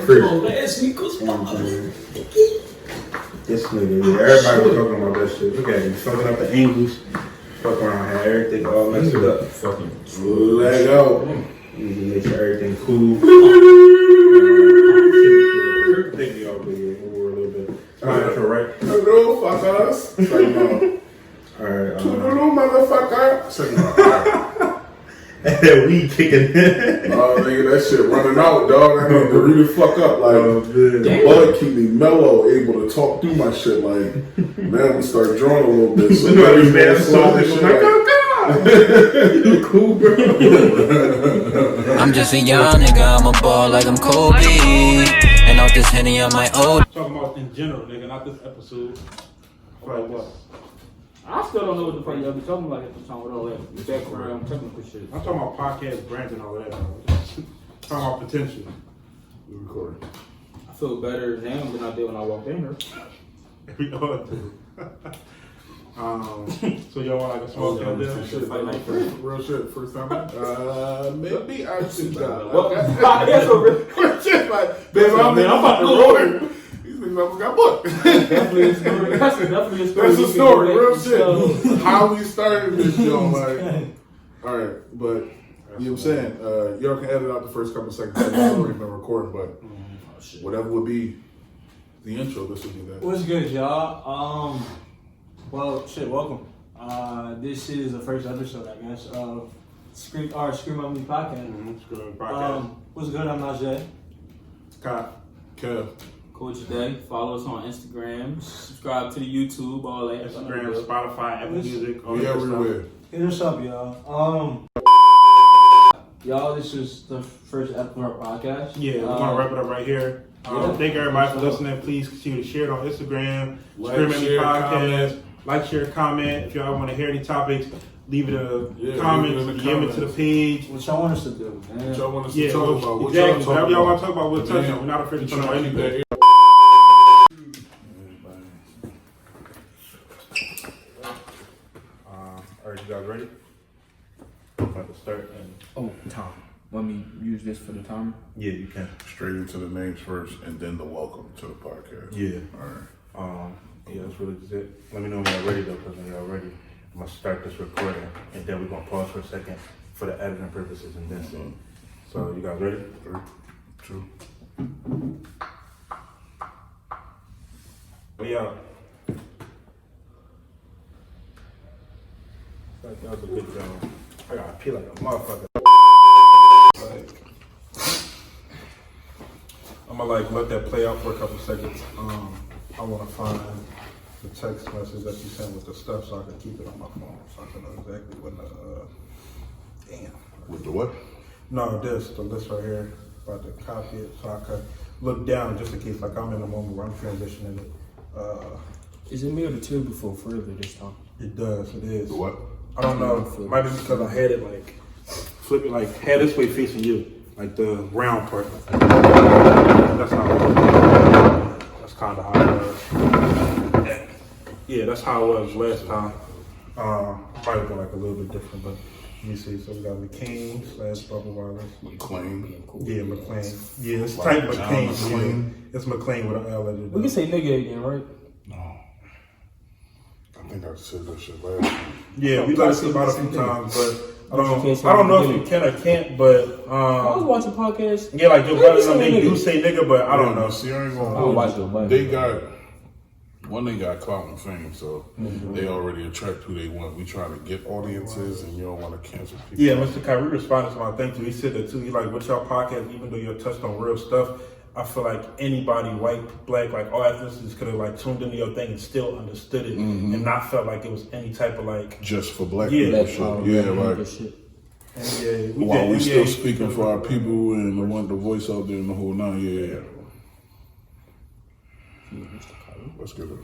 Last week was fun. This nigga, everybody was talking about that shit. Look at him, fucking up the angles. Fuck around here, everything all messed up. Fucking let go. Make sure everything cool. Take me off over a little bit. Alright, right? Hello, fuckers. Alright, hello, motherfucker. Second alright. We kicking. Oh, nigga, that shit running out, dog. I need to read the fuck up. Like, the bud keep me mellow, able to talk through my shit. Like, man, I'm gonna start drawing a little bit. So, you bad slow shit. Like, oh, God. You cool, bro. I'm just a young nigga, I'm a ball like I'm Kobe. And off this Henny on my old. Talking about in general, nigga, not this episode. Like what? I still don't know what the fuck y'all be talking about at the time with all that background technical shit. I'm talking about podcast brand and all that. Talking about potential. We recording. I feel better now than I did when I walked in here. We all do. So y'all want like a small count there? Real shit, first time. Maybe I should That's a real shit. Like, baby, I'm about to roll. These niggas almost got booked. Definitely a story. That's definitely a story. That's a story, real shit. How we started this show, like, all right, but you know what I'm saying? Y'all can edit out the first couple seconds. I've already been recording, but whatever would be the intro, this would be that. What's good, y'all? Well, shit, welcome. This is the first episode, I guess, of ScreamAtMe Podcast. ScreamAtMe What's good? I'm Najee. Kev. Coach Day. Follow us on Instagram. Subscribe to the YouTube, all that. Instagram, Spotify, Apple Music, all We that everywhere. stuff. Hey, what's up, y'all? Y'all, this is the first episode of our podcast. Yeah, we're gonna wrap it up right here. Thank everybody for listening. Please continue to share it on Instagram, ScreamAtMePodcast. Like, share, comment. If y'all want to hear any topics, leave it in the comments, DM it to the page. What y'all want us to do, man? What y'all want us to talk about? What Exactly. y'all Whatever y'all want to talk about, we'll touch it. We're not afraid to talk about anything. Alright, you guys ready? I'm about to start. Oh, Tom. Let me use this for the timer. Yeah, you can. Straight into the names first, and then the welcome to the podcast. Yeah. All right. Yeah, that's really just it. Let me know when y'all ready though, because when y'all ready, I'm gonna start this recording, and then we're gonna pause for a second for the editing purposes, and then sing. So, you guys ready? 3, 2. We out. That was a good job. I gotta pee like a motherfucker. I'm gonna let that play out for a couple seconds. I wanna find the text message that you sent with the stuff so I can keep it on my phone, so I can know exactly when damn. With the what? No, the list right here. About to copy it so I can look down just in case I'm in a moment where I'm transitioning it. Is it me or the two before further this time? It does, it is. The what? I don't know. Might be because I had it flip it head this way facing you. Like the round part. That's how it was. That's kind of how it was. Yeah, that's how it was last time. Probably been a little bit different, but let me see. So we got McCain / Bubble Wireless. McLean. Yeah, McLean. Yeah, it's type McCain. Yeah. It's McLean with an L at it. We can say nigga again, right? No. I think I said that shit last time. Yeah, we got to about a few times, but I don't know if you can or can't, but I was watching podcasts. Yeah, like Joe Budden, they do say nigga, but I don't know. See, I ain't gonna. I don't watch Joe Budden. They got clout and fame, so they already attract who they want. We try to get audiences, and you don't want to cancel people. Yeah, Mr. Kyrie responded to my thing too. He said that too. He with y'all podcast, even though you're touched on real stuff, I feel like anybody, white, black, all ethnicities could have tuned into your thing and still understood it and not felt like it was any type of just for black people shit. Yeah, right. And While we still speaking for our people and want the voice out there and the whole nine, yeah. Let's get it.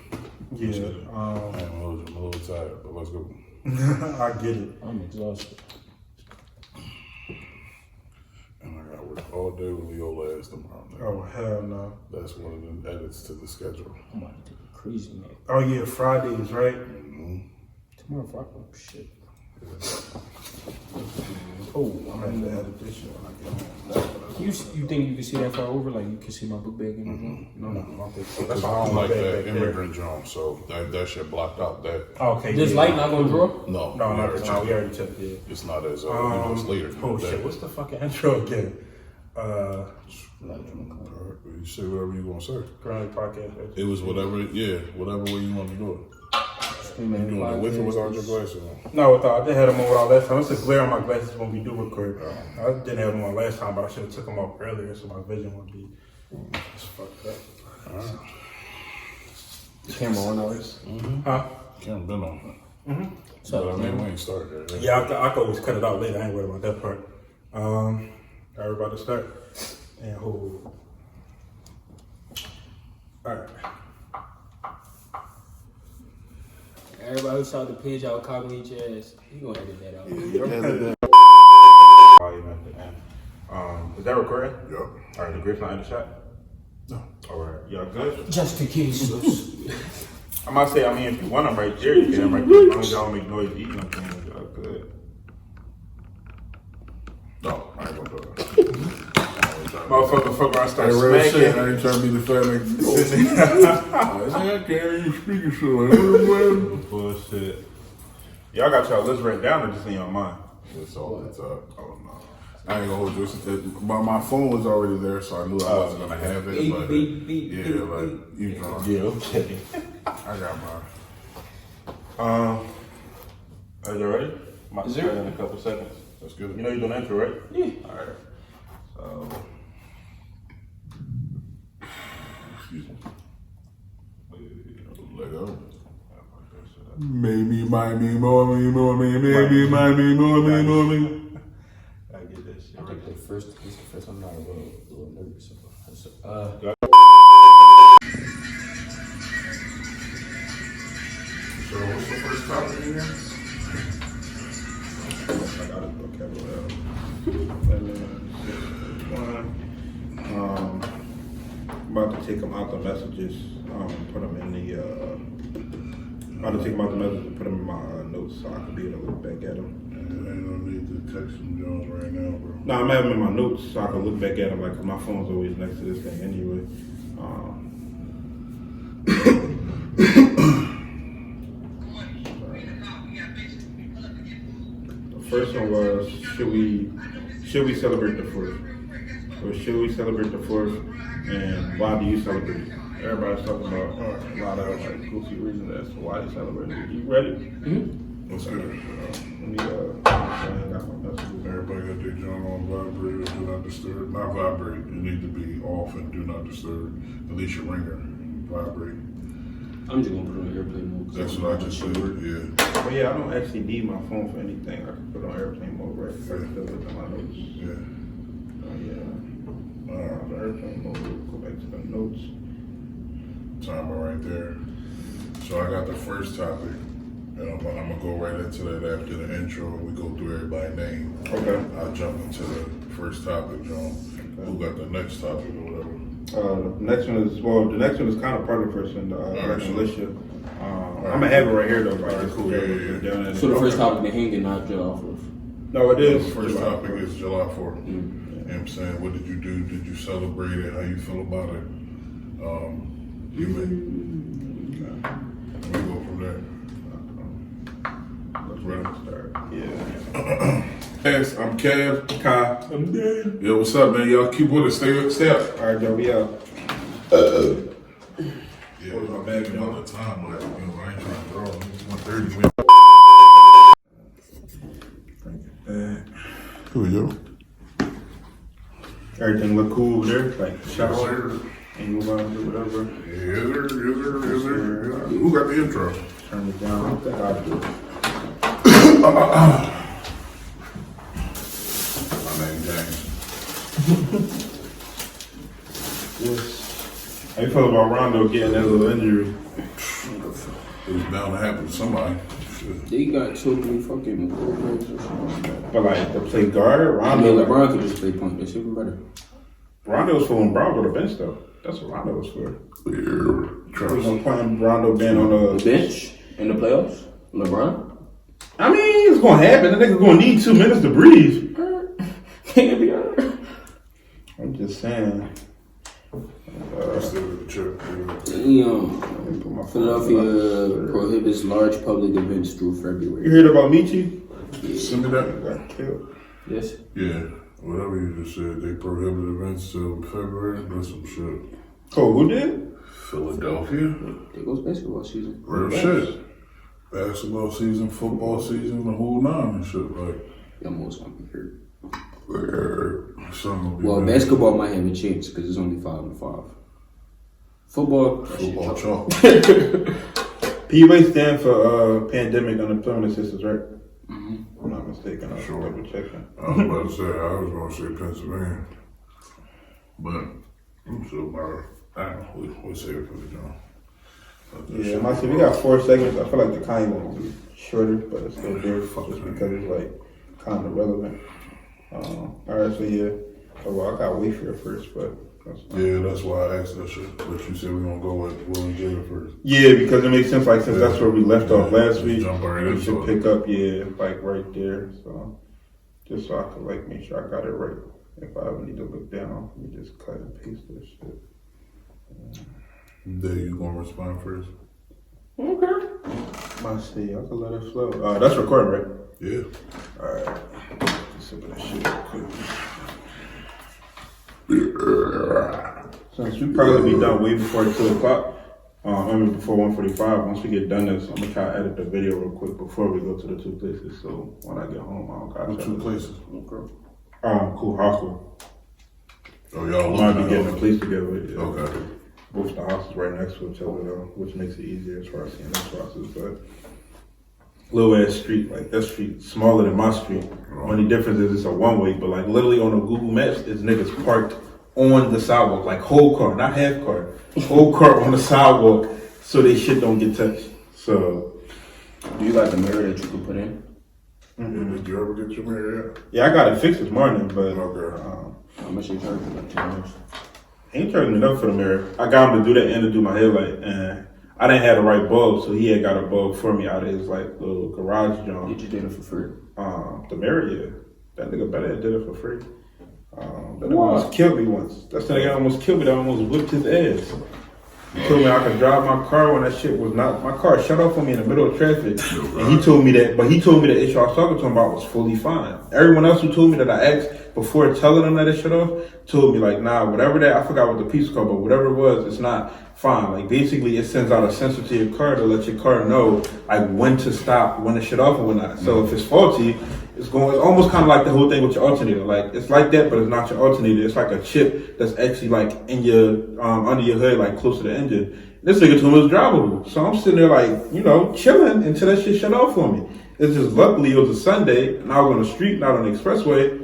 Yeah. I'm a little tired, but let's go. I get it. I'm exhausted. And I got work all day with Leo last tomorrow. Oh, hell no. That's one of the edits to the schedule. I'm about to take a crazy nap. Oh, yeah, Fridays, right? Tomorrow, Friday. Oh, shit. Oh, I'm gonna have to edit this shit when I get home. you think you can see that far over? Like you can see my book bag in the room? No, I don't think so. That's That's why I don't like bag that back there. immigrant John, so that shit blocked out that. Okay. This yeah. light not gonna draw? No, No, we no, already no, checked we it. already checked it. It's not as it's later. Oh shit, what's the fucking intro again? You say whatever you want to say. ScreamAtMePodcast. It was whatever way you want to do it. You doing it with or without your glasses on? No, I just had them on without last time. It's a glare on my glasses when we do record. I didn't have them on last time, but I should have took them off earlier so my vision would be just fucked up. Camera on always. Huh? Camera been on. So, But I mean, we ain't started yet. Yeah, I can always cut it out later. I ain't worried about that part. Everybody start. And hold. Alright. everybody who saw the page I was calling each ass, you gonna edit that out. Volume at the end. Is that recording? Yep. Alright, the grip's not in the shot? No. Alright, y'all good? Just in case. I might say, if you want them right there, you get them right there. As long as y'all don't make noise eating them things, y'all good. No, I ain't gonna do it. Motherfucker, I start Real shit. smacking. I ain't trying to be the fat nigga. I can't even speak of shit. Bullshit. Y'all got y'all list written down or just in your mind? It's all it's up. Oh no. I ain't gonna hold you. My phone was already there, so I knew I wasn't gonna have it. But you drunk. Yeah, okay. I got mine. Are you ready? My Is start there- in a couple seconds. That's good. You know you're doing the intro, right? Yeah. Alright. So. Excuse me. Let go. Maybe, might be, more me, maybe, might be, more me. I get that shit I right. think this is the first time I'm not a little nervous. So what's the first topic in here? I got it, vocabulary. I'm about to take them out the messages, put them in the, about to take them out the messages and put them in my notes so I can be able to look back at them. Ain't no need to text them Jones right now, bro. No, I'm having them in my notes so I can look back at them, like, 'cause my phone's always next to this thing anyway. The first one was, should we celebrate the 4th? Or should we celebrate the 4th? And why do you celebrate it? Everybody's talking about a lot of like goofy reasons as to why they celebrate it. You ready? What's good? Let me I got my messages. Everybody got their John on vibrate or do not disturb. Not vibrate. You need to be off and do not disturb. At least your ringer vibrate. I'm just gonna put it on airplane mode. That's what I just said. Yeah. But yeah, I don't actually need my phone for anything. I can put it on airplane mode right before I still look at my notes. Yeah. On airplane mode, go back to the notes. Timer right there. So I got the first topic. And I'm gonna go right into that after the intro. We go through everybody's name. Okay. I'll jump into the first topic, John. Who got the next topic or whatever? The next one is kind of part of the first one, the Alright, militia. I'm gonna have it right here though. Alright, cool, yeah. So the first topic, the hanging, not July 4th. No, it is. The first July topic 4th. is July 4th. You know what I'm saying? What did you do? Did you celebrate it? How you feel about it? You we go from there. Let's ready to start. Yeah. Yes, I'm Kev. Kai. I'm dead. Yo, what's up, man? Y'all keep with it. Stay up. All right, Joe, we out. Yeah, I'm back all the time. Like, you know, I ain't trying to draw. It's 1:30. Here we go. Everything look cool over there, like shower, and move on to whatever. Yes, sir. Who got the intro? Turn it down. I think I'll do it. My name James. Yes. How you feel about Rondo getting that little injury? It was bound to happen to somebody. Shit. They got so many fucking programs or something. But like to play guard, I mean, Rondo. LeBron could just play point. That's even better. Rondo was for when Brown go to bench though. That's what Rondo was for. Yeah, There was trust. no point in Rondo being on The the bench in the playoffs, LeBron. I mean, it's gonna happen. The nigga gonna need 2 minutes to breathe. Can't be hurt. I'm just saying. Philadelphia prohibits large public events through February. You heard about Michi? Yeah. Send me that. Got killed. Yes. Yeah, whatever you just said, they prohibit events till February. That's some shit. Oh, who did? Philadelphia. There goes basketball season. Real shit. Basketball season, football season, the whole nine and shit. Like, I'm almost gonna be hurt. Well, basketball might have a chance because it's only 5-5. Football chalk. PUA stand for Pandemic Unemployment Assistance, right? Mm-hmm. I'm not mistaken. I'm Sure. double checking. I was about to say, I was going to say Pennsylvania. But I'm still about we'll save it for the job. Yeah, my we got 4 segments. I feel like the Kanye one will be shorter, but it's still there just because it's like kind of relevant. Alright, so yeah. Oh, well, I got Wayfair first, but that's why I asked that shit. But you said we're gonna go with Will and Jada first. Yeah, because it makes sense. Like since that's where we left off last week, jump right we should into pick up, like right there. So just so I can like make sure I got it right. If I ever need to look down, we just cut and paste this shit. There you gonna respond first? Okay. I see. I can let it flow. That's recording, right? Yeah. All right. Sip of that shit real quick. Since we probably be done way before 2 o'clock, before 1:45. Once we get done this, I'm gonna try to edit the video real quick before we go to the 2 places. So when I get home, I'll got 2 places. Okay. Cool hostel. Oh, y'all might be getting a place together. Yeah. Okay. Both the houses right next to each other though, which makes it easier as far as seeing those houses. But little ass street, like that street, smaller than my street. Only difference is it's a one-way, but like literally on the Google Maps, it's niggas parked on the sidewalk, like whole car, not half car, whole car on the sidewalk, so they shit don't get touched. So, do you like the mirror that you can put in? Mm-hmm. Did you ever get your mirror yet? Yeah, I got it fixed this morning, but how much you charge for like $10? Ain't charging enough for the mirror. I got him to do that and to do my headlight, and I didn't have the right bulb, so he had got a bulb for me out of his like little garage joint. Did you do it for free? The mirror, yeah. That nigga better did it for free. That nigga almost killed me once. That nigga almost killed me. That almost whipped his ass. He told me I could drive my car when that shit was not. My car shut off on me in the middle of traffic, and he told me that. But he told me the issue I was talking to him about was fully fine. Everyone else who told me that I asked before telling them that it shut off told me like, nah, whatever that, I forgot what the piece was called, but whatever it was, it's not fine. Like basically, it sends out a sensor to your car to let your car know like when to stop, when to shut off, and when not. So if it's faulty, it's almost kind of like the whole thing with your alternator. Like it's like that, but it's not your alternator. It's like a chip that's actually like in your under your hood, like close to the engine. This nigga told me it was drivable, so I'm sitting there like chilling until that shit shut off for me. It's just luckily it was a Sunday and I was on the street, not on the expressway,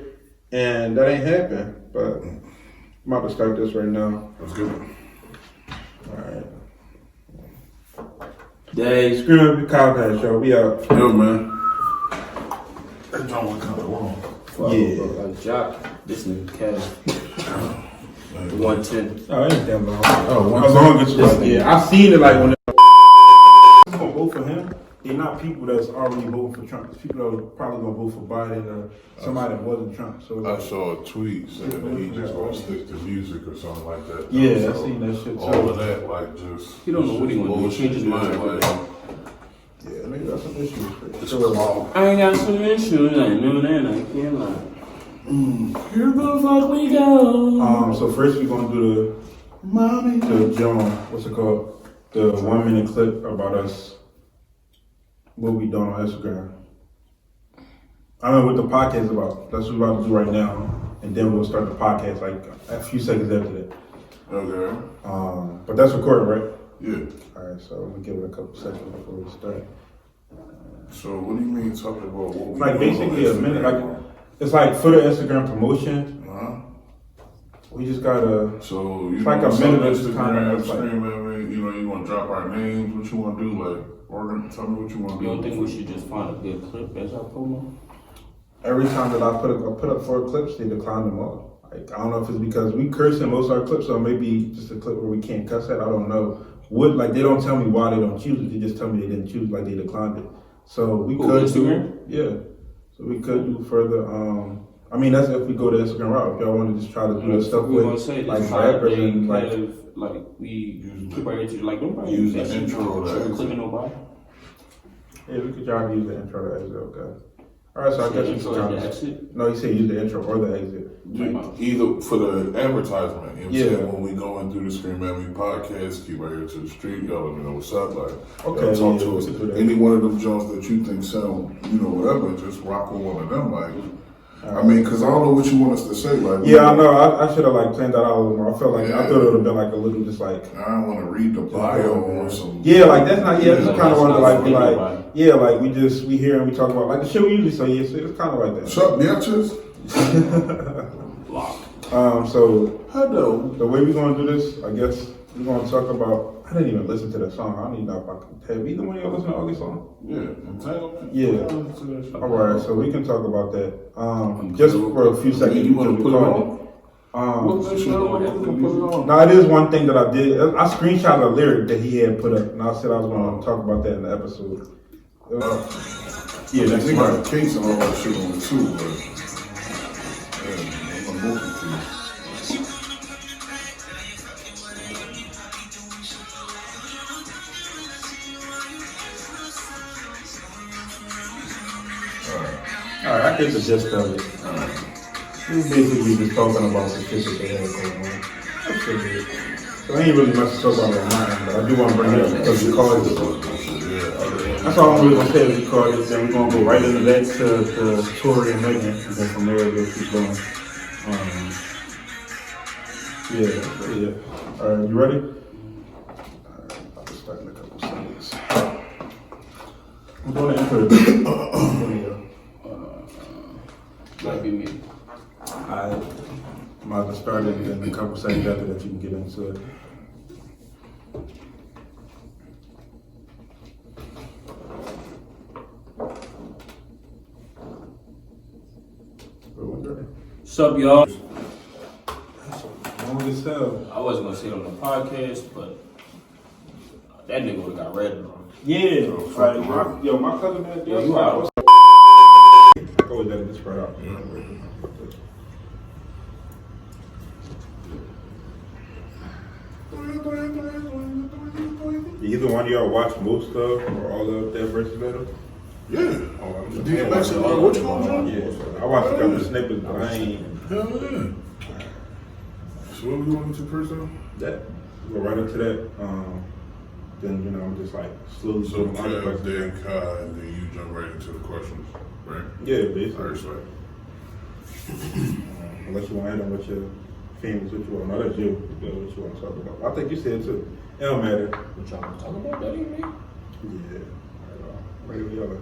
and that ain't happened. But I'm about to start this right now. That's good. All right. Day ScreamAtMePodcast, show. We out. Yo, man. That joint was kind of long. Yeah. Like Jock, this nigga Kevin. 110. Oh, it ain't that long. Oh, As long as it's yeah, I seen it like when gonna vote for him. They're not people that's already voting for Trump. It's people that are probably gonna vote for Biden or somebody that wasn't Trump. So I saw a tweet saying that he just gonna stick to music or something like that. Yeah, I seen that shit too. All of that, like just he don't know what he want to do. Change his mind. Yeah, nigga got some issues. It's come I ain't got some issues. I knew that. I can't lie. Here the fuck we go. So first we're gonna do the John, what's it called? The 1 minute clip about us. What we doing on Instagram. I don't know what the podcast is about. That's what we're about to do right now. And then we'll start the podcast like a few seconds after that. Okay. But that's recording, right? Yeah. Alright, so we'll give it a couple seconds before we start. So what do you mean talking about what we Like doing basically on a minute, Instagram? like it's like for the Instagram promotion. We just gotta. So you it's like a minute of just kind Instagram, of like, ScreamAtMe, you want to drop our names? What you want to do? Like, tell me what you want to You do. don't think we should just find a good clip as our promo? every time that I put up 4 clips, they decline them all. Like I don't know if it's because we curse in most of our clips, or maybe just a clip where we can't cuss at. I don't know. They don't tell me why they don't choose it. They just tell me they didn't choose, like they declined it. So we Who, could Instagram? So we could do further. I mean, that's if we go the Instagram route. If y'all want to just try to do that stuff we with say like this rappers and like. we keep our intro, like nobody Use the that intro to exit. clicking nobody. Yeah, we could try to use the intro to exit. Okay. All right, so I guess we intro should try and the to. exit. No, you said use the intro or the exit. Either for the advertisement, you know what I'm Yeah. saying? When we going through the ScreamAtMe podcast, keep our ear to the street, y'all let me know what's up. Like, Okay, y'all talk yeah, to we us. could do that. Any one of them Jones that you think sound, whatever, just rock with one of them. Like, I mean, because I don't know what you want us to say. Like, Yeah, I know. I should have like planned that out a little more. I felt like I thought it would have been like a little just like. I don't want to read the bio or some. Yeah, like that's not. Yeah, just kind of wanted to like be Nobody. like. Yeah, like we hear and we talk about like the shit we usually say. Yeah, so it's kind of like that. Shut up, bitches. So Hello. the way we're gonna do this, I guess we're gonna talk about. I didn't even listen to that song. I don't even know if I can. Have either one of y'all listen to Ugly song? Yeah, entanglement. Yeah. All right, so we can talk about that. Just for a few seconds. You want to put it on? No, it is one thing that I did. I screenshotted a lyric that he had put up, and I said I was going to talk about that in the episode. Yeah, that's They got right. a case and all that shit on it too, but yeah, I'm multi-piece. All right, I get the gist of it. He was basically just talking about the shit that they had going on. That's pretty good. So I ain't really much to talk about online, but I do want to bring it up because we called it. That's all I'm really going to say is we called it. Then we're going to go right into that to Tori and Megan, and then from there we'll keep going. Yeah. All right, you ready? I'll just start in a couple seconds. I'm going to enter the video. Might be me. I'm about to start it in a couple seconds after that you can get into it. What's up, y'all? Long as hell. I wasn't gonna say it on the podcast, but that nigga would've got red on. Yeah. fucking My cousin had Yo, you out. Go with that and just spread out. Either one of y'all watch most of or all of that versus battle? Yeah. Oh, DMX and which one, John? Yeah. I watched a couple of snippets, but I ain't. Hell yeah. So what we going into first now? That. Go right into that. Then, I'm just like slowly. So Kev, then Kai, and then you jump right into the questions, right? Yeah, basically. Alright, so. Unless you want to add on what your famous, what you want. No, that's you. What you want to talk about. I think you said too. It don't matter. What y'all talk about? That ain't me. Yeah. Right where y'all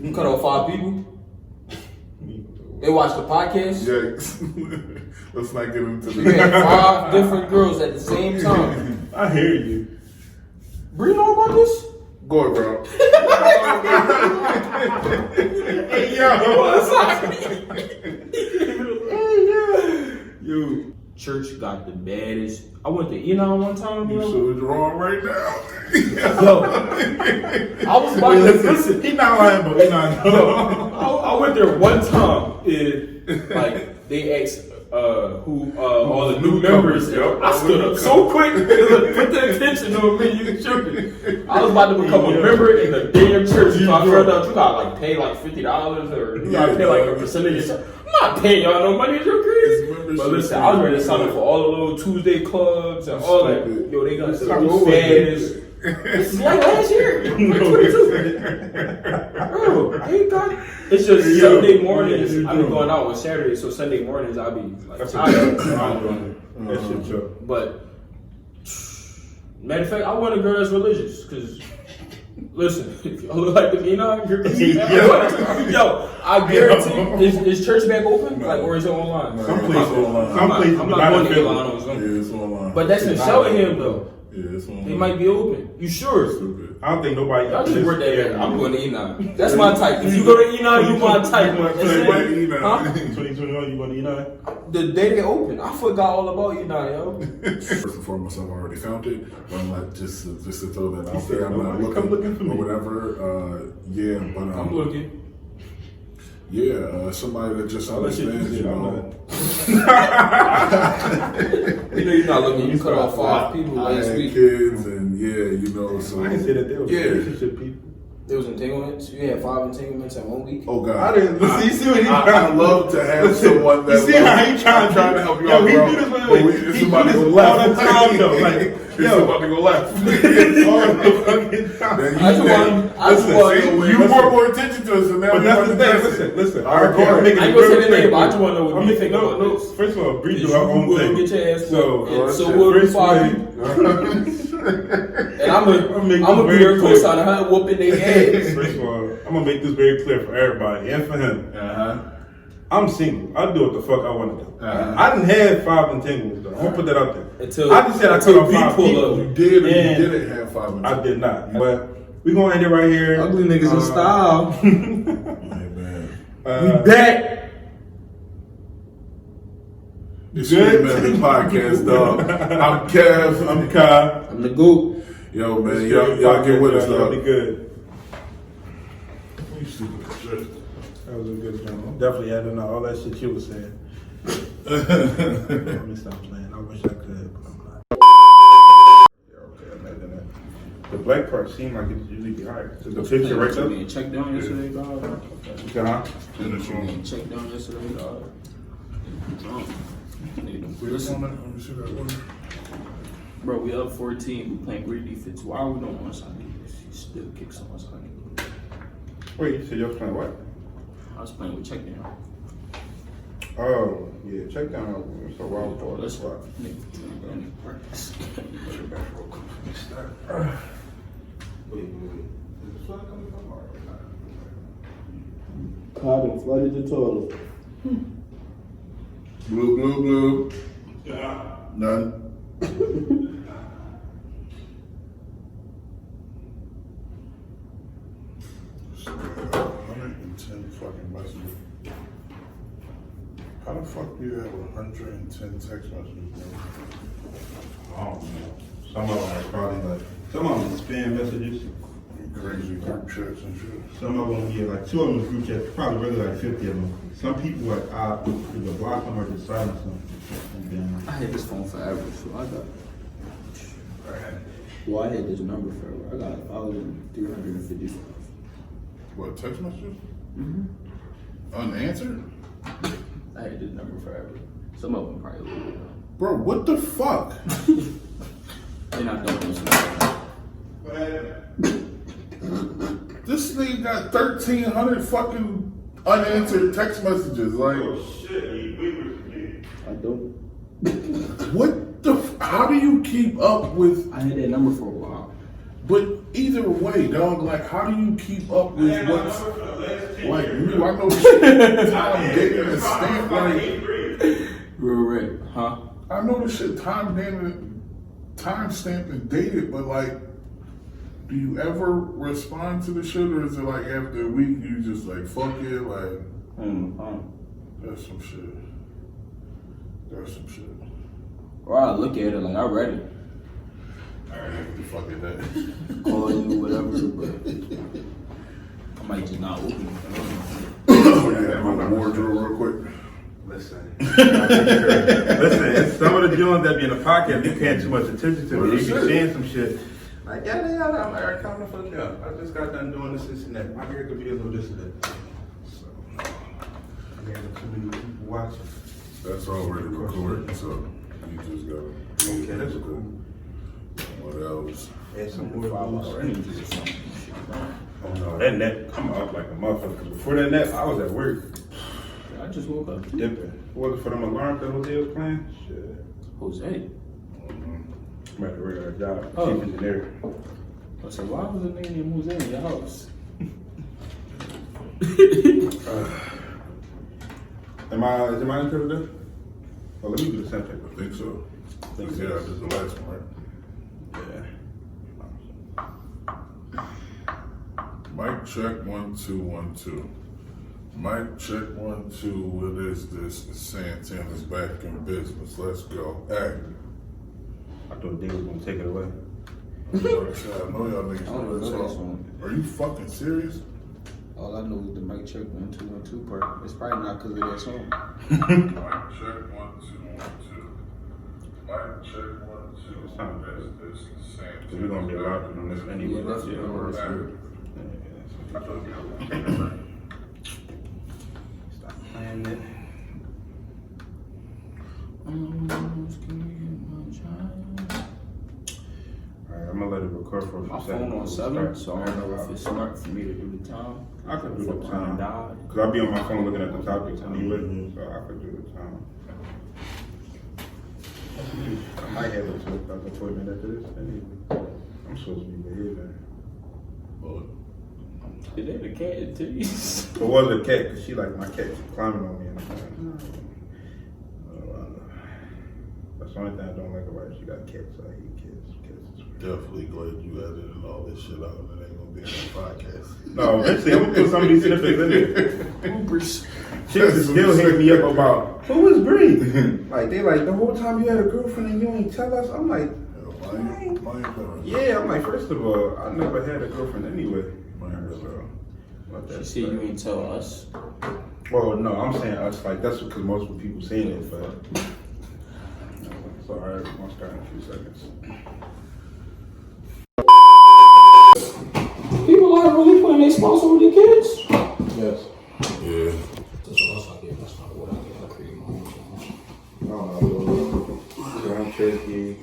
You cut off 5 people. They watch the podcast. Yikes. Let's not get into You had the 5 different girls at the same time. I hear you. Bree know about this? Go ahead, bro. Hey, yo. Yo, church got the baddest. I went to Enon one time, You bro. so wrong right now. Yo, I was about to listen. He not lying, but we not. I went there one time and like they asked who all the new members. I stood up so quick. Put the attention on me. You tripping? I was about to become a member in the damn church. So I found out you gotta like pay like $50 or you gotta pay like a percentage. I'm not paying y'all no money. You're crazy. But listen, I was ready to sign up for all the little Tuesday clubs and all that. Yo, they got the fattest. This is like last year. 22. Bro, they got. It's just Sunday mornings. I be going out on Saturday, so Sunday mornings I be like tired. That shit chill. But matter of fact, I want a girl that's religious, cause listen, if y'all look like the Enoch, yo, I guarantee. Is church back open? Like, or is it online? Some places online. I'm not going to Elon on Yeah, Zoom. it's online. But that's in Shellingham though. Yeah, it's online. They might be open. You sure? Stupid. I don't think nobody. Y'all just work that there. I'm going to Enoch. That's my type. If you go to Enoch, you my type. That's it. Huh? 2021, you want to Enoch? The day they open, I forgot all about Enoch, yo. First and foremost, myself. I already found it. But I'm like, just to throw that out there. I'm not looking for me. or whatever. Yeah, but I'm looking. Yeah, somebody that just understands, you know. You know you're not looking. You cut off 5 people I last had week. kids, and yeah, you know. So I didn't say that they were relationship people. There was entanglements. You had 5 entanglements in 1 week. Oh God! I didn't. You see what he I love to have someone that. You see how he trying to help you yo, out, he bro. do this But with we he somebody do go this left. all the time though. Like, It's about to go left. all the fucking time. Then I just want you brought more attention to us, and now But we that's the thing. understand. Listen. All right, Okay, I'm making I it ain't gonna say real the name, quick. but I just want to know what you think about this. First of all, Bree Is do her you own will thing. get your ass So, whooped, and so the will the first 5 way- people. And I'm gonna be there close on her whooping their ass. First of all, I'm gonna make this very clear for everybody and for him. I'm single. I do what the fuck I want to do. I didn't have 5 entanglements though. I'm gonna put that out there. Until I just said I until took B 5 pull people. up. You did, or you And didn't have 5 minutes. I did not. But we gonna end it right here. Ugly niggas in style. Hey, man. We Back. It's Good. ScreamAtMe Podcast, dog. I'm Kev. I'm Kai. I'm the goat. Yo, man, y'all get with us, Y'all be dog. good. You stupid shit. That was a good one. Definitely had to know all that shit you was saying. Let me stop playing. I wish I could, but I'm not. Yeah, okay, imagine that. The black part seemed like it usually be higher. So the picture right there. You checked down yesterday, dog. Huh? In the room. You checked down yesterday, dog. Drunk. Need them Let listen. me see that one. Bro, we up 14. We playing great defense. Why are we doing one side defense? You still kick someone side. Wait, you said you was playing what? I was playing with check down. Oh, yeah, check down. So wild ball. Let's That's why. practice. Wait. Is the sun coming from or not? Caught and flooded the toilet. Blue. None. So, 110 fucking messages. How the fuck do you have 110 text messages, bro? I don't know. Some of them are probably like, some of them are spam messages. Crazy group chats and shit. Some of them, yeah, like 2 of them is group chat, probably really like 50 of them. Some people like, I either block them or just silence them. And then, I had this phone forever, so I got. Well, I had this number forever. I got 1,350. What, text messages? Mm-hmm. Unanswered? I had this number forever. Some of them probably a little bit. Bro, what the fuck? And I don't listen to This nigga got 1,300 fucking unanswered text messages. Like, I don't. what the? How do you keep up with? I had that number for a while. But either way, dog. Like, how do you keep up with what's like you? I know shit. Time dating and stamp. Like, Real red, huh? I know the shit. Time stamped and dated. But like, do you ever respond to the shit, or is it like after a week you just like fuck it? Like, that's some shit. That's some shit. Or I look at it like I read it, What the fuck is that? call you, whatever, but I might just not open it. Oh yeah, I'm on wardrobe real quick. listen, it's some of the joints that be in the podcast, you paying too much attention to. You be saying some shit. Like, yeah, I'm like, I'm coming for the job. I just got done doing this and that. My hair could be a little this and that. So, I got too many people watching. That's already recorded, so you just gotta. Okay, that's cool. What else? Add some I more. need to do something. Oh no, that net come up like a motherfucker. 'Cause before that net, I was at work I just woke up. dipping. Was it for them alarms that Jose was playing? Shit. Jose. I'm at the regular job. Oh. Chief engineer. I said, why was the nigga named Jose in your house? Is it my interpreter? Oh, let me do the same thing. I think so. Yeah, this is the last one, right? Mic check 1 2 1 2. Mic check 1 2. What is this? It's Santana's back in business. Let's go. Hey. I thought they was gonna take it away. I know y'all niggas know that song. Are you fucking serious? All I know is the mic check 1 2 1 2 part. It's probably not because of that song. Mic check 1 2 1 2. Mic check 1 2. It's not bad. It's the same. Cause we're gonna be loud on this anyway. Yeah, that's what Stop playing it. Alright, I'm gonna let it record for a My few seconds. phone on 7, so I don't know if it's smart for me to do the time. I could do the time. Died. Cause I'll be on my phone looking at the topics anyway, so I could do the time. I might have a 2 o'clock appointment after this anyway. I'm supposed to be behaving. Is that the cat too? It was a cat, cause she like my cat keep climbing on me and that's the only thing I don't like about her. She got cats, so I hate cats. Cats is weird. Definitely glad you edited all this shit out and it ain't gonna be on the podcast. No, eventually I'm gonna put some of these snippets in there. Bloopers. Chicks still hit me up about who is Bree? Like they like the whole time you had a girlfriend and you ain't tell us. I'm like, yeah. I'm like, first of all, I never had a girlfriend anyway. So, She said you ain't tell us. well, no, I'm saying us. Like that's because most of the people saying it, but. So alright, we'll start in a few seconds. People are really putting their sponsor with their kids. Yes. Yeah. That's what I get. That's not what I get. I create my own. I don't know. Ground turkey.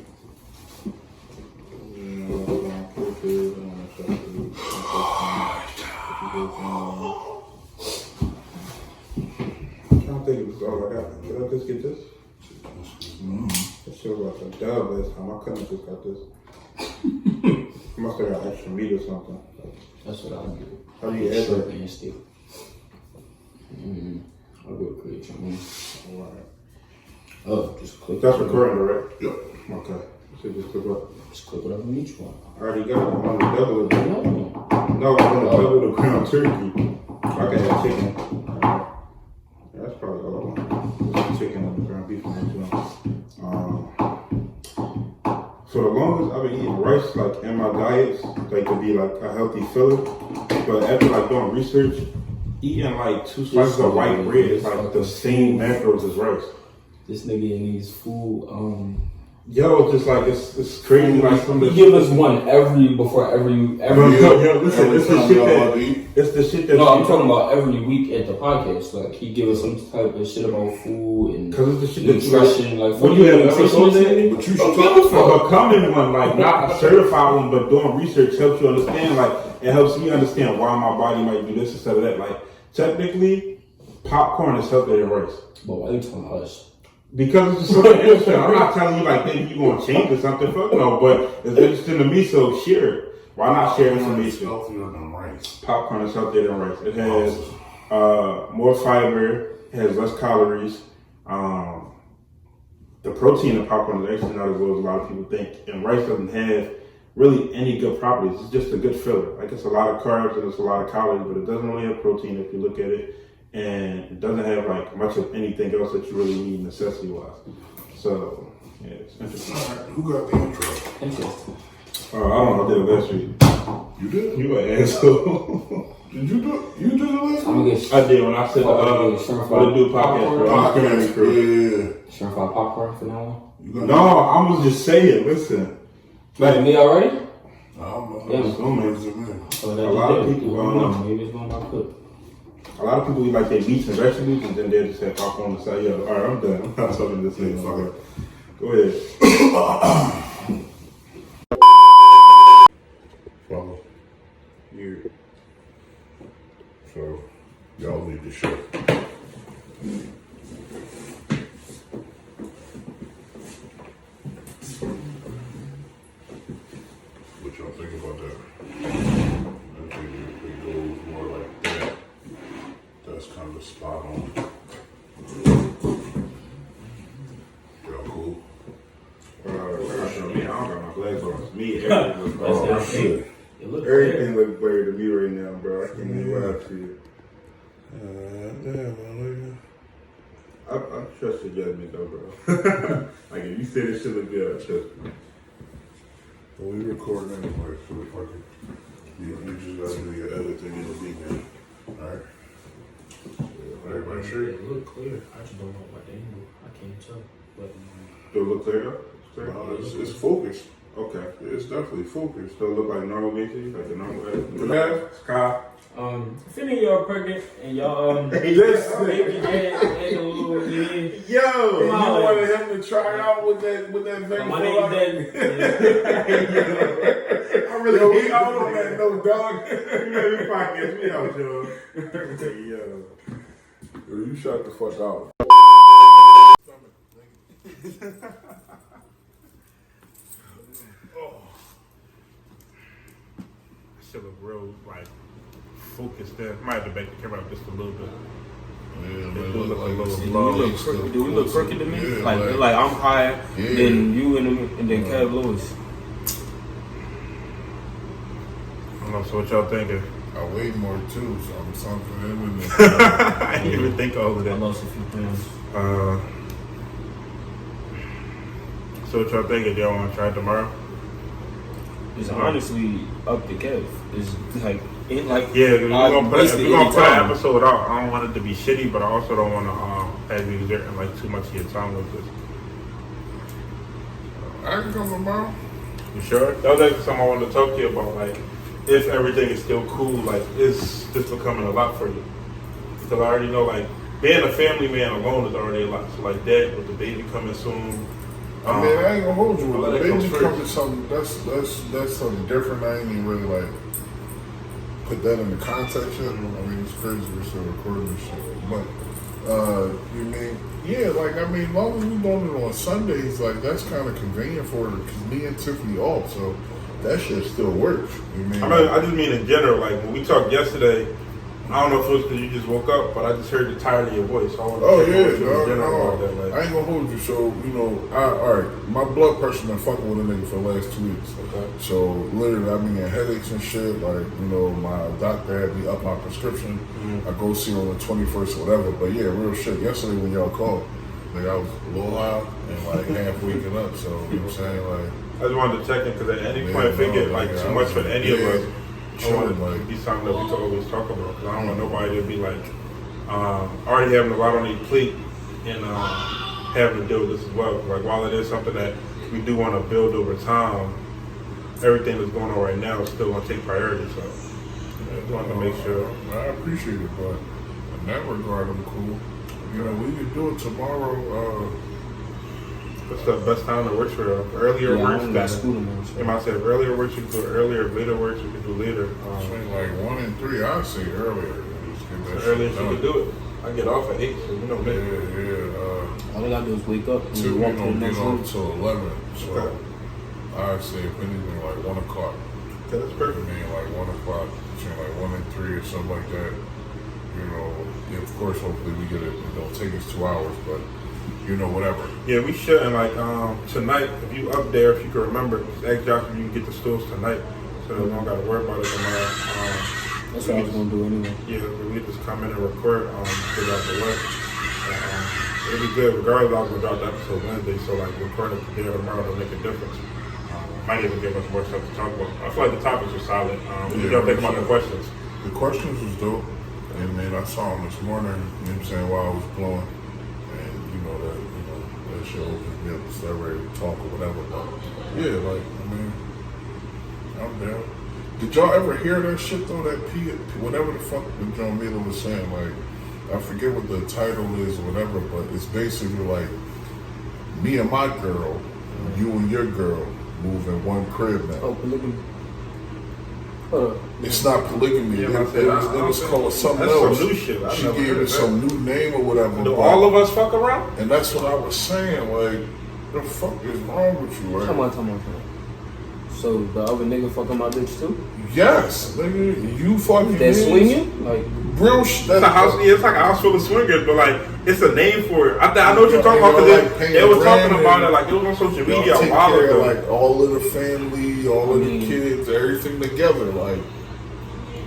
I don't think it was all I got. Did I just get this? It shows like a dub last time. I couldn't just got this. Must have got extra meat or something. That's what I get. How do you add Shrimp that? and steak. I'll go create your own. Alright. Oh, just click. That's recording, right? Yep. Okay. So just click up. Just click whatever you each one. I already got it. I want to double it. No. No, I want to double the ground turkey. I can have chicken. Yeah, that's probably all I want. Just chicken and the ground beef and that too. For the longest, I've been eating rice like in my diets, like to be like a healthy filler. But after like doing research, eating like 2 slices of white bread is like the same macros as rice. This nigga needs food. Yo, just like it's crazy. Like some He give us one every. Yo, listen, it's the shit that. No, I'm talking about every week at the podcast. Like he give us some type of shit about food and because it's the shit that nutrition. Like what you have episodes in? But you should talk For becoming one, like not a certified one, but doing research helps you understand. Like it helps me understand why my body might do this instead of that. Like technically, popcorn is healthier than rice. But why you telling us? Because it's just something interesting. I'm not telling you like think you're gonna change or something. Fuck no, but it's interesting to me. So share it. Why not share information? healthier than rice. Popcorn is healthier than rice. It has more fiber. It has less calories. The protein in popcorn is actually not as low as a lot of people think. And rice doesn't have really any good properties. It's just a good filler. Like it's a lot of carbs and it's a lot of calories, but it doesn't really have protein if you look at it. And it doesn't have like much of anything else that you really need necessity wise. So yeah, it's interesting. Alright, who got the intro? Interesting. I don't know, I did it last week. You did? You an asshole. Did you do it? You did it last I'm week? gonna get I did when I said what to do podcast, bro. I'm ScreamAtMe crew. Yeah. shrimp fried popcorn for now. You got No, I was just saying, listen. Like me already? I don't know. Yeah, There's so many to me. So that A lot of you did. people, Maybe it's going to cook. A lot of people eat like their meats and vegetables, and then they just have popcorn on the side. Yeah, all right, I'm done. I'm not talking this thing. Fuck it. Go ahead. Follow. You. So, y'all lead the show. What y'all think about that? I think if it goes more like that, that's kind of spot on. Y'all cool? Me, I don't got my flags on. Me, everything looks That's blurry. shit. It looks Everything looks blurry to me right now, bro. I can't even lie to you. I trust your judgment though, bro. Like if you say this shit look good, I trust you. Well, we recording anyway, so you just gotta do your editing in the beginning. Alright? Everybody sure? It look clear. I just don't know what the angle. I can't tell. But Do it look clear? It's focused. Okay. It's definitely focused. Still look like normal music, like the normal edit. Yeah. Sky. if any of y'all pregnant and y'all baby dad ain't a little bit. Yo, you on. wanted him to try out with that thing. My name's Daddy. I really hate out on that no dog. You made me podcast me out, yo. Yo. Yo, you shut the fuck out. Shit look real like focused there. Might have to back the camera up just a little bit. Yeah, It man, do look look a like little it's low. Do we look crooked to me? Yeah, like I'm higher Yeah. than you and then Kev Lewis. I don't know, so what y'all thinking? I weigh more too, so I'm something in with I didn't even think of all of I that. lost a few pounds. So what y'all thinking? Y'all want to try it tomorrow? It's honestly up to Kev. It's like it like Yeah, if we're gonna put wasted any an time. episode out, I don't want it to be shitty, but I also don't want to have you exerting like too much of your time with this. I can come tomorrow. You sure? That was actually something I wanted to talk to you about. Like, if everything is still cool, like, is this becoming a lot for you? Because I already know, like, being a family man alone is already a lot. So, like, that with the baby coming soon. I mean, I ain't gonna hold you with Let the it come baby first. coming. Something that's something different. I ain't even really like put that in the context yet. I mean, it's crazy we're still recording this shit, but you mean like I mean, as long as we doing it on Sundays, like that's kind of convenient for her because me and Tiffany off, so that shit still works. You mean? I just mean in general. Like, when we talked yesterday, I don't know if it was because you just woke up, but I just heard the tire of your voice. So I wanted to check on you in general about that. Like, I ain't gonna hold you. So you know, all right, my blood pressure been fucking with a nigga for the last 2 weeks. okay. So literally, I been getting headaches and shit. Like you know, my doctor had me up my prescription. I go see her on the 21st or whatever. But yeah, real shit. Yesterday when y'all called, like I was a little high and like half waking up. So you know what I'm saying, like. I just wanted to check in because at any Yeah, point, if it no, get like yeah, too I much was- for any of yeah, us, I sure, want it like- to be something that we could always talk about. Because I don't want nobody to be like already having a lot on their plate and having to deal with this as well. Like, while it is something that we do want to build over time, everything that's going on right now is still going to take priority. So I just wanted to make sure. I appreciate it, but in that regard, I'm cool. You know, we could do it tomorrow. What's the best time that works for you? Earlier Yeah, I works don't got than. school tomorrow. You might say if earlier works, you can do it earlier. If later works, you can do later. Between like 1 and 3, I'd say earlier. Just get that The earliest shit you done. can do it. I get off at 8, so you know me. Yeah. All I gotta do is wake up and Two, we walk to the don't get next room. off till 11. So Okay. I'd say if anything, like 1 o'clock. Okay, that's I perfect. mean, like 1 o'clock, between like 1 and 3 or something like that. You know, yeah, of course, hopefully we get it. It don't take us 2 hours, but you know, whatever. Yeah, we should. And like tonight, if you up there, if you can remember, just ask Josh if you can get the stools tonight, so that we don't got to worry about it tomorrow. That's what I was gonna do anyway. Yeah, we can just come in and record, get out the way. It'll be good regardless. I was gonna drop the episode Wednesday, so like recording today or tomorrow will make a difference. Might even give us more stuff to talk about. I feel like the topics are solid. What did y'all think about the questions? The questions was dope. And man, I saw them this morning, you know what I'm saying, while I was blowing. And that shit opens me up to start ready to talk or whatever. But yeah, like, I mean, I'm down. Did y'all ever hear that shit though? That whatever the fuck that John Miller was saying, like, I forget what the title is or whatever, but it's basically like me and my girl, you and your girl move in one crib now. Oh, polygamy. Hold up. It's not polygamy. Yeah, It was called something that's else. some new shit. I She never gave heard it that. some new name or whatever. Do but- all of us fuck around? And that's what I was saying. Like, the fuck is wrong with you? Like, Come on. So the other nigga fucking my bitch too? yes, nigga, you fucking That is. swinging? Like, Real shit. It's a house. Yeah, it's like a house full of swingers, but like it's a name for it. I know what you're talking about because they were talking about it like it was on social media a Take while care ago. of, like all of the family, all of mean- the kids, everything together. Like,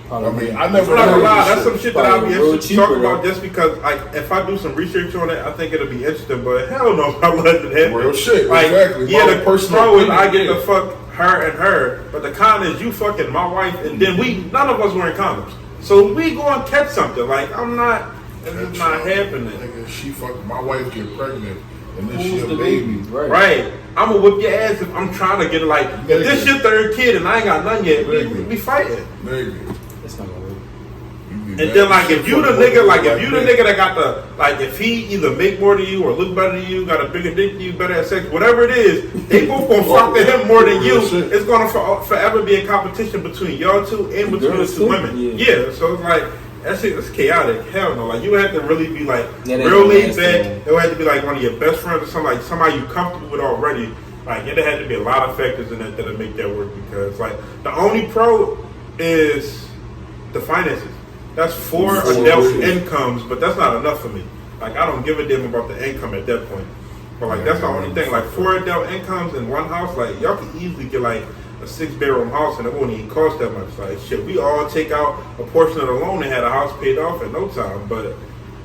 probably I mean, I I'm never not heard gonna lie, this that's shit. some shit that I'll be Probably interested to talk real cheaper, about just because, like, if I do some research on it, I think it'll be interesting. But hell no, I'm letting it happen. Real shit, Like, exactly. yeah, My the personal pro is I opinion, get yeah. the fuck her and her, but the con is you fucking my wife, and then none of us wearing condoms. So we go and catch something. Like, it's not happening. Nigga, she fucking, my wife get pregnant, and then she a baby. Right. I'm gonna whip your ass if I'm trying to get it. Like, if this your third kid and I ain't got none yet, we fighting. Maybe. That's not gonna work. And then, like, if you the nigga that got the, like, if he either make more than you or look better than you, got a bigger dick than you, better at sex, whatever it is, they both gonna fuck to him more than you. It's gonna forever be a competition between y'all two and between the two women. Yeah, so it's like, that shit is chaotic. Hell no. Like, you have to really be, like, real laid back. It would have to be, like, one of your best friends or something, like, somebody you comfortable with already. Like, there had to be a lot of factors in that that'll make that work, because, like, the only pro is the finances. That's 4 adult incomes, but that's not enough for me. Like, I don't give a damn about the income at that point. But, like, that's the only thing. Like, 4 adult incomes in one house, like, y'all can easily get, like, a 6-bedroom house, and it won't even cost that much. Like, shit, we all take out a portion of the loan and had a house paid off in no time. But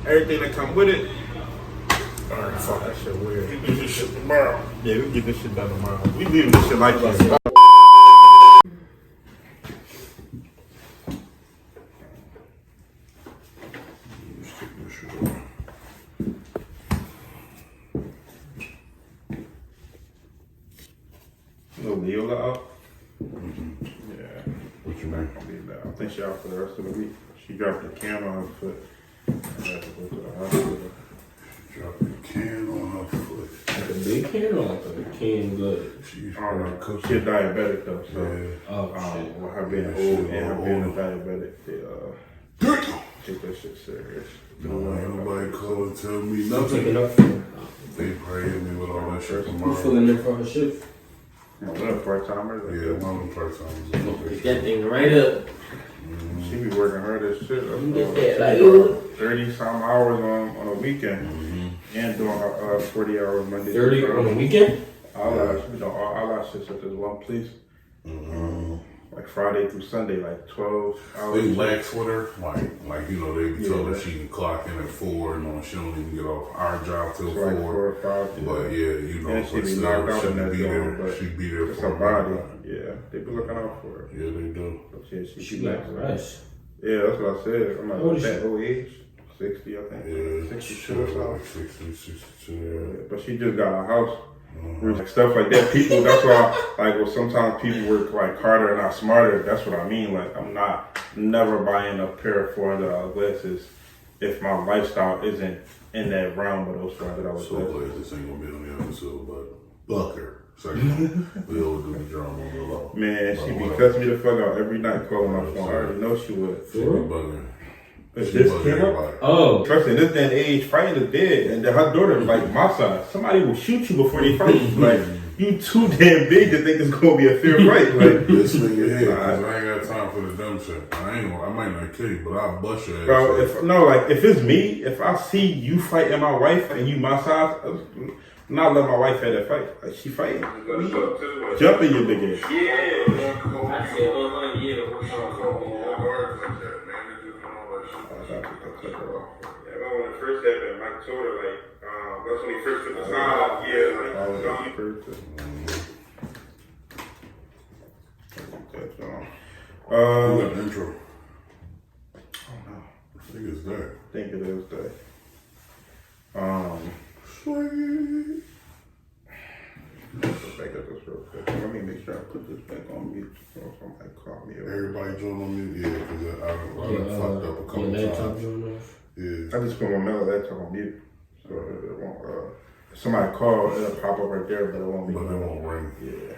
everything that come with it, alright, fuck that shit weird. We do this shit tomorrow. Yeah, we get this shit done tomorrow. We leaving this shit like this. No Leola out? Yeah. What you mean? I think she out for the rest of the week. She dropped the can on her foot. I had to go to the hospital. She dropped a can on her foot. Like a big can or like a can good? She's I don't know. cooking. She's diabetic though, so Oh shit. with her being old and her being a diabetic, they take that shit serious. No, ain't nobody call and tell me I'm nothing. taking up for her. They probably hit me with all that shit You tomorrow. filling in for her shift? What a part-timer? Yeah, one of them part-timers. Get that thing right up. She be working hard as shit. You get that like 30-some hours on a weekend. And doing 40 hours Monday. 30 on a weekend? All our shit's at this one place. Like Friday through Sunday, like 12 hours. They lax with her, like you know, they be told her she can clock in at 4, and she don't even get off our job till 4. Like 4 or 5. But yeah, you know, And she but be still, knocked out she in that be zone, there. but She be there it's for her body. Yeah, they be looking out for her. Yeah, they do. But yeah, She be like rush. Yeah, that's what I said. I'm What like, is that she? old age, 60, I think. Yeah, 62 or something. like 60, 62. Yeah, but she just got a house. Like stuff like that. People, that's why, like, well, sometimes people work like harder and not smarter. That's what I mean. Like, I'm never buying a pair of $400 glasses if my lifestyle isn't in that realm of those $400 So glasses. glad this ain't gonna be on the episode, but Bucker. Second, we all do the drama on the law. Man, she be cussing me the fuck out every night calling my phone. I already know she would. She be bugging. If She this bugging came up, everybody. Oh. trust me, in this day and age, fighting is dead. And her daughter is like my size. Somebody will shoot you before they fight you. Like, you too damn big to think it's gonna be a fair fight. Like, This nigga here, cause I ain't got time for the dumb shit. I might not kill you, but I'll bust your ass. bro, if it's me, if I see you fighting my wife and you my size, I'm not letting my wife have that fight. Like, she fighting. Jump in your big ass. When it first happened, Mike told her, like, that's when he first took the side. Yeah, Who got the intro? I don't know. I think it's that. I think it is that. Sweet. Let's go back at this real quick. Let me make sure I put this back on mute so somebody call me. Everybody join on mute, yeah, because I done fucked up a couple laptop times. joint off. Yeah. I just put my mellow laptop on mute. So it won't, if somebody call, it'll pop up right there, but it won't be. But it won't ring. Yeah.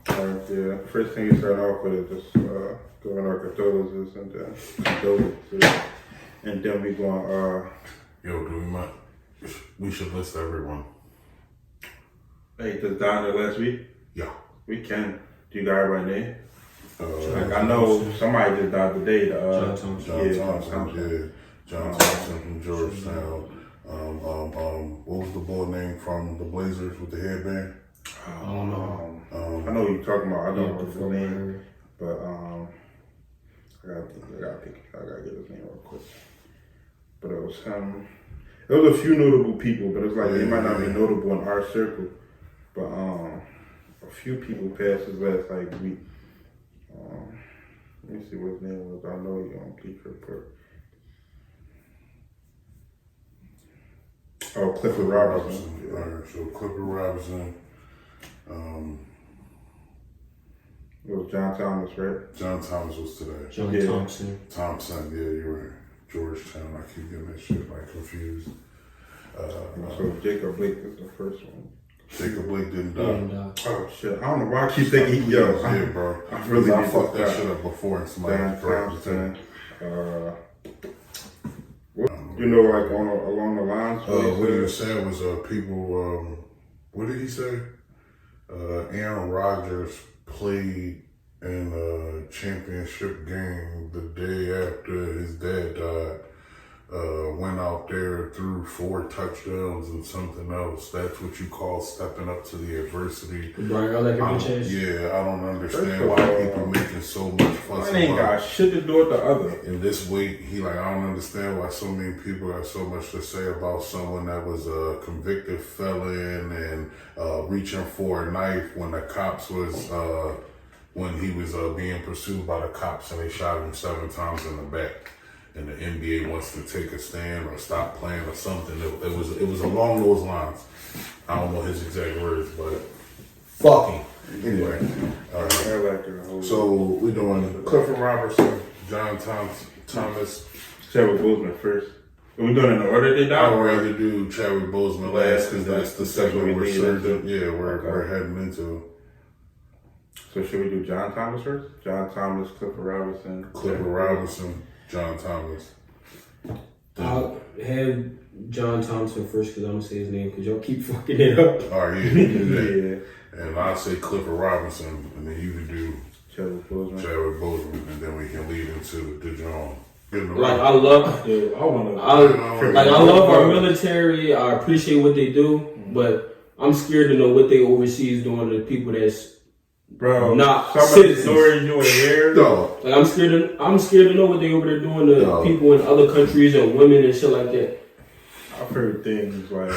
Alright, yeah. First thing you start off with is just giving our condolences and then we going Yo, we should list everyone. hey, just died there last week? Yeah. We can. Do you got everybody name? Like, I know somebody just died today. John Thompson. John Thompson, John Thompson from Georgetown. What was the boy name from the Blazers with the headband? I don't know. I know what you're talking about. I don't know his before name, but I gotta get his name real quick. But it was him. There was a few notable people, but it's like they might not be notable in our circle. But a few people passed his last like week. Let me see what his name was. I know you on Keith Report. Oh, Clifford Robertson. Alright, so Clifford Robertson. It was John Thomas, right? John Thomas was today. John Thompson. Thompson, yeah, you're right. Georgetown, I keep getting that shit like confused. So Jacob Blake is the first one. Jacob Blake didn't die. Oh shit! I don't know why I keep thinking Yeah, bro. I really I did fucked that that. shit up before and somebody Dan corrected Thompson. it. You know, like along the lines. What he was saying was people. What did he say? Aaron Rodgers played in a championship game the day after his dad died. Went out there, threw 4 touchdowns and something else. That's what you call stepping up to the adversity. Yeah, I don't understand why people making so much fuss. I ain't got shit to do with the other. In this week, I don't understand why so many people have so much to say about someone that was a convicted felon and reaching for a knife when the cops was when he was being pursued by the cops and they shot him 7 times in the back. And the NBA wants to take a stand or stop playing or something. It was along those lines. I don't know his exact words, but fucking anyway. So we're doing Clifford Robertson, John Thomas, Chadwick Boseman first. Are we doing it in the order they died? I'd rather do Chadwick Boseman last because that's the segment we're surging. Yeah, we're heading into. So should we do John Thomas first? John Thomas, Clifford Robinson. John Thomas. I'll have John Thompson first because I'm going to say his name because y'all keep fucking it up. All right, yeah. And I'll say Clifford Robinson, and then you can do Chadwick Boseman, and then we can lead into the John. Like I love our military. I appreciate what they do, but I'm scared to know what they overseas doing to the people that's not some citizens. Stories you would hear. No. Like I'm scared to know what they over there doing to people in other countries and women and shit like that. I've heard things like,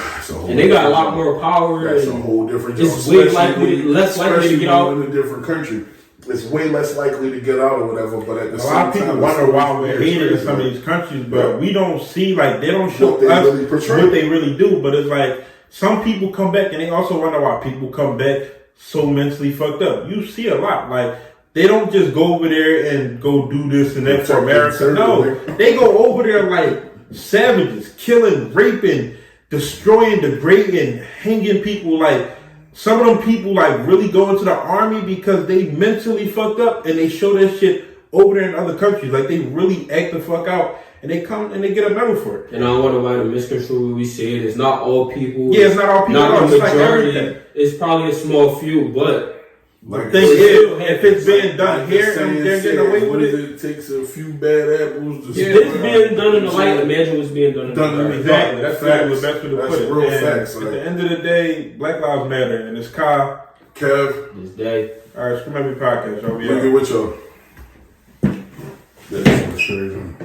and they got a lot more power. That's a whole different job. It's way less likely to get out in a different country. It's way less likely to get out or whatever. But at the same time, a lot of people wonder why we're hated in some of these countries, but we don't see like they don't show us what they really do. But it's like some people come back, and they also wonder why people come back so mentally fucked up. You see a lot. Like, they don't just go over there and go do this and that for America. No, they go over there like savages, killing, raping, destroying, degrading, hanging people. Like, some of them people like really go into the army because they mentally fucked up and they show that shit over there in other countries. Like, they really act the fuck out. And they come and they get a medal for it. And I don't want to write a misconstrue what we said. It's not all people. Yeah, it's not all people. Not the majority. Like it's probably a small few, but like the thing is, if it's being done here and they're getting away with it, it takes a few bad apples to it's being done in the light. Imagine what's being done in the dark. Exactly. That's the best way to put it. Real facts. At the end of the day, Black Lives Matter, and it's Kyle, Kev, this day. All right, ScreamAtMePodcast. Y'all be we get with y'all. That's for sure.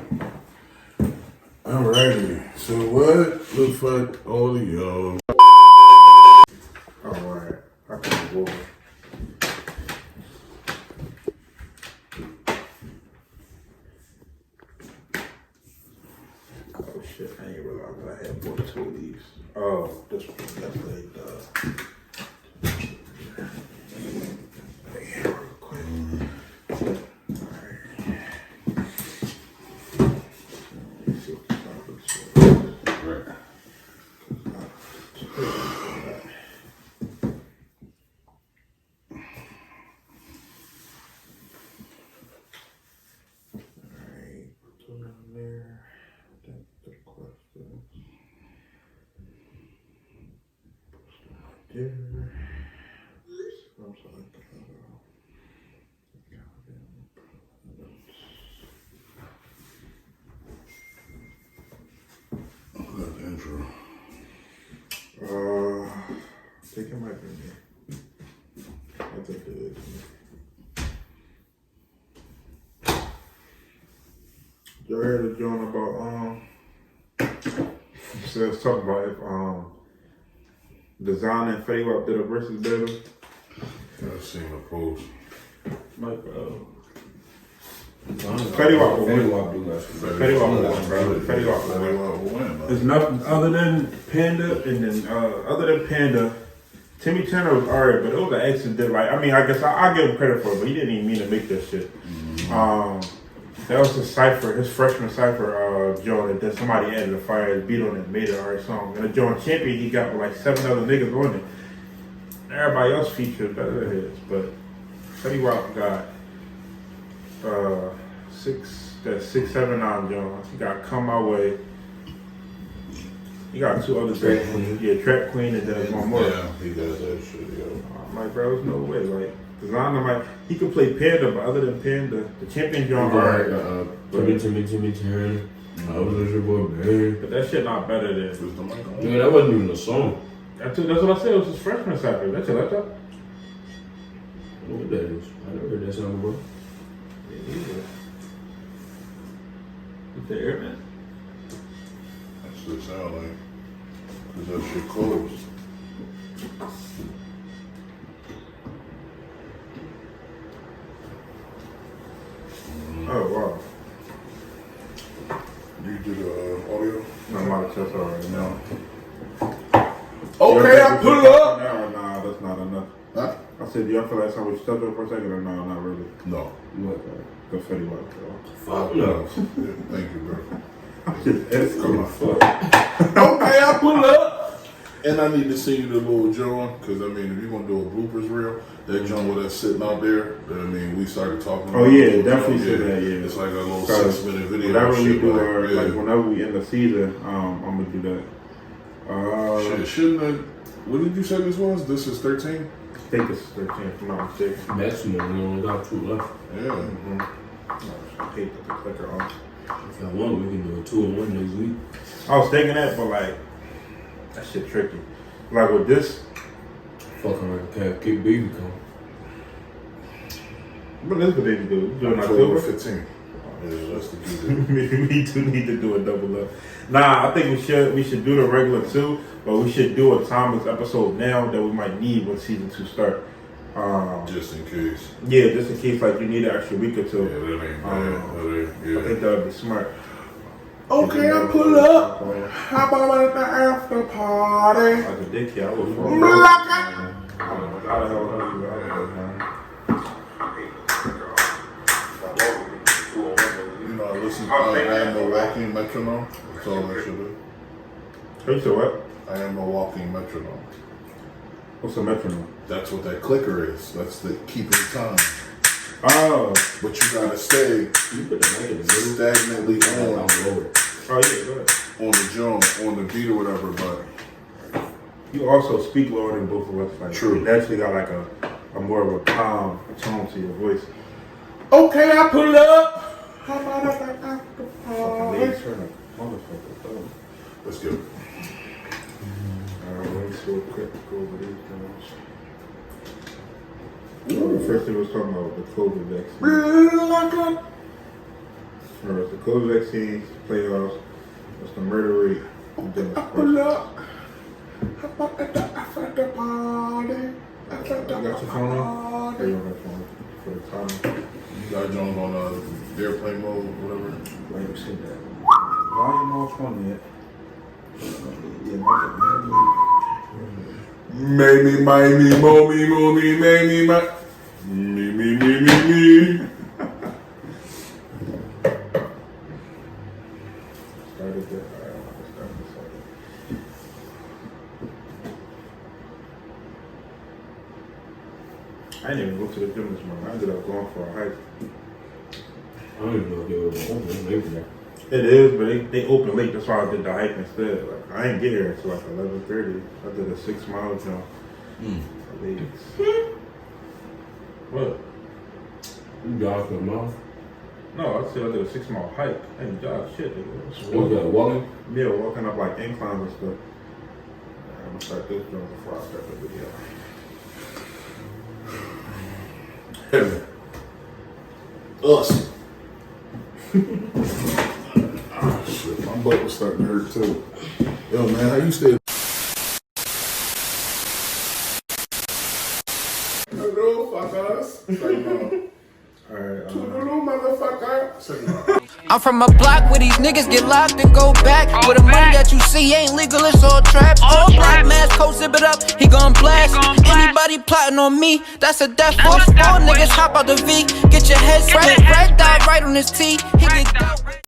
Alrighty, so what looks like all of y'all? Alright, I can go. Oh shit, I didn't realize that I had more than 2 of these. Oh, this one, that's like real quick. Intro. I think it might be me. I think it is me. Y'all heard the joint about let's talk about if Design and Fetty Wap did a versus battle. I've seen a post. Like, Fetty Wap will win. Fetty Wap will win, bro. Fetty Wap will win. There's nothing other than Panda, and then other than Panda, Timmy Turner was alright, but it was an accident. Like, I mean, I guess I'll give him credit for it, but he didn't even mean to make that shit. That was his cipher, his freshman cipher, Joe, that then somebody added a fire beat on it and made it an alright song. And the Joe Champion, he got like 7 other niggas on it. Everybody else featured better than his, but Fetty Wap got 679 Jones. He got Come My Way. He got 2 other tracks. Yeah, Trap Queen, and then there's one more. Yeah, he does that shit, yo. I'm like, bro, there's no way. Like, Designer, like, he could play Panda, but other than Panda, the Champion John alright. Timmy Turner. I was your boy, man. But that shit not better than. Yeah, that wasn't even a song. That's what I said. It was his freshman cipher. That's your laptop? I don't know what that is. I never heard that song, bro. Yeah, it's the Airman. That's what it sound like. Cause that shit closed. Oh, wow. You did audio? No, I'm out of test already now. Okay, I pull up. Nah, that's not enough. Huh? I said, do y'all feel like something we stepped up for a second or no, not really? No. What? Go Fetty Wap, bro. Fuck no. Thank you, bro. It's cool. Okay, I pull up. And I need to see you the little John, because I mean, if you're gonna do a bloopers reel, that John with us sitting out there, I mean, we started talking. Oh yeah, definitely see that. Yeah, it's like a little 6-minute video. Whenever we shit do, like whenever we end the season, I'm gonna do that. Shit, shouldn't have. What did you say this was? This is 13. I think this is 13, if I'm not mistaken. Maximum, we only got 2 left. Yeah. I hate that the clicker on. If y'all want, we can do a 2-1 next week. I was thinking that, but like, that shit tricky. Like with this, Fucking like a cat, kick baby come. what is the baby do? You doing October October? 15. Yeah, that's the key. We do need to do a double up. Nah, I think we should do the regular 2, but we should do a timeless episode now that we might need when season 2 start. Just in case. Yeah, just in case like you need an extra week or 2. Yeah, that ain't bad. I think that would be smart. Okay, I pull up. How about at the after party? Like a dickhead, I would fall. How the hell are you out, man? You know, I listen to I Am a Walking Metronome. That's all that should be. You said what? I Am a Walking Metronome. What's a metronome? That's what that clicker is. That's the keeping time. Oh. But you gotta stay You put the mic in the middle. stagnantly I'm lower. Oh yeah, go ahead. on the drum, on the beat or whatever, but You also speak lower than both of us. Like, True. You naturally got like a more of a calm tone to your voice. okay, I pull up. How about at the after party? Ladies turn up. Motherfucker. Let's go. Let me see real quick. Go over these things. First thing we was talking about the COVID vaccine. First, the COVID vaccine, playoffs, what's the murder rate, and then it's Pull up. How about at the after party? You got your phone on? Or you on that phone for the time? You got Jones on airplane mode, whatever. Wait, we see that. Volume off on that. Yeah, Maybe, maybe, me. Started that. Alright, start this up. I didn't even go to the gym this morning. I ended up going for a hike. I don't even know if they were open. Maybe not. It is, but they open late. That's why I did the hike instead. Like, I didn't get here until like 11:30. I did a 6-mile jump. What? You jog for a mouth. No, I said I did a 6-mile hike. I didn't jog shit. What was that, walking? Yeah, walking up like inclines and stuff. I'm gonna start this jump before I start the video. Us. Oh, shit, my butt was starting to hurt too. Yeah, Yo, man, how you stay? Hello, fuckers. Like, no. Alright, hello, motherfucker. I'm from a block where these niggas get locked and go back. Where the money that you see ain't legal, it's all traps. All black mask, coat zip it up, he gon' blast. Anybody plotting on me, that's a death force. All niggas hop out the V, get your head split, ragged out right on his T. He get